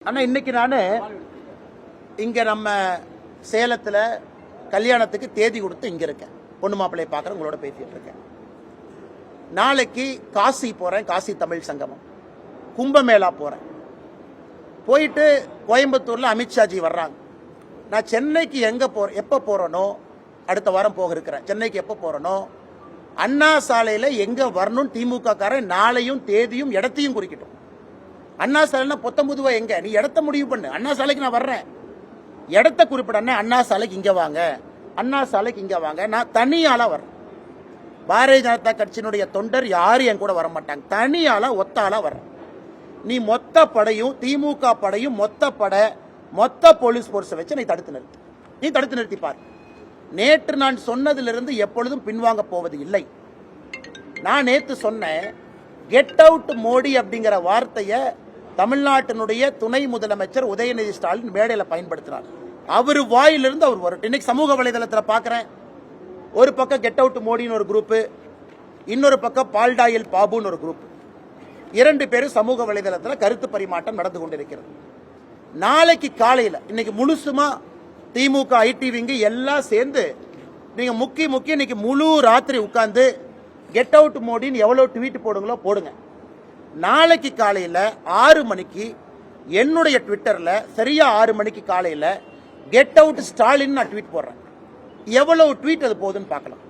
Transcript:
ஆனா இன்னைக்கு நானு இங்க நம்ம சேலத்துல கல்யாணத்துக்கு தேதி கொடுத்து இங்க இருக்கேன். பொண்ணு மாப்பிள்ளையை பார்க்கறேன், உங்களோட பேசிட்டு இருக்கேன். நாளைக்கு காசி போறேன், காசி தமிழ் சங்கமம். கும்பமேளா போறேன். போயிட்டு கோயம்புத்தூர்ல அமித்ஷாஜி வர்றாங்க. நான் சென்னைக்கு எப்ப போறேனோ, அடுத்த வாரம் போக இருக்கிறேன். சென்னைக்கு எப்ப போறேனோ அண்ணா சாலையில எங்க வரணும் திமுக காரன் நாளையும் தேதியும் இடத்தையும் குறிக்கட்டும். அண்ணா சாலைனா பொத்தம்புதுவா எங்க, நீ இடத்த முடிவு பண்ணு. அண்ணா சாலைக்கு நான் வர்றேன், இடத்த குறிப்பிட. அண்ணா சாலைக்கு இங்க வாங்க, அண்ணா சாலைக்கு இங்க வாங்க. நான் தனியாளா வர்றேன். பாரதிய ஜனதா கட்சியினுடைய தொண்டர் யாரும் என் கூட வர மாட்டாங்க. தனியாளா ஒத்தாளா வர்றேன். நீ மொத்த படையும் திமுக படையும் மொத்த போலீஸ் போர்ஸை வச்சு நீ தடுத்து நிறுத்திப்பார். நேற்று நான் சொன்னதிலிருந்து எப்பொழுதும் பின்வாங்க போவது இல்லை. நான் நேற்று சொன்னேன், கெட் அவுட் மோடி அப்படிங்கிற வார்த்தையை தமிழ்நாட்டினுடைய துணை முதலமைச்சர் உதயநிதி ஸ்டாலின் மேடையில் பயன்படுத்தினார். அவர் வாயிலிருந்து அவர் வரும். இன்னைக்கு சமூக வலைதளத்தில் பார்க்கிறேன், ஒரு பக்கம் கெட் அவுட் மோடின்னு ஒரு குரூப், இன்னொரு பக்கம் பால்டாயில் பாபுன்னு ஒரு குரூப். இரண்டு பேரும் சமூக வலைதளத்தில் கருத்து பரிமாற்றம் நடந்து கொண்டிருக்கிறது. நாளைக்கு காலையில் இன்னைக்கு முழுசுமா திமுக ஐடிவிங்க எல்லாம் சேர்ந்து நீங்க முக்கி இன்னைக்கு முழு ராத்திரி உட்கார்ந்து கெட் அவுட் மோடின்னு எவ்வளவு ட்வீட் போடுங்களோ போடுங்க. நாளைக்கு காலையில 6 மணிக்கு என்னுடைய ட்விட்டர்ல சரியா 6 மணிக்கு காலையில கெட் அவுட் ஸ்டாலின் நான் ட்வீட் போடுறேன். எவ்வளவு ட்வீட் அது போகுதுன்னு பார்க்கலாம்.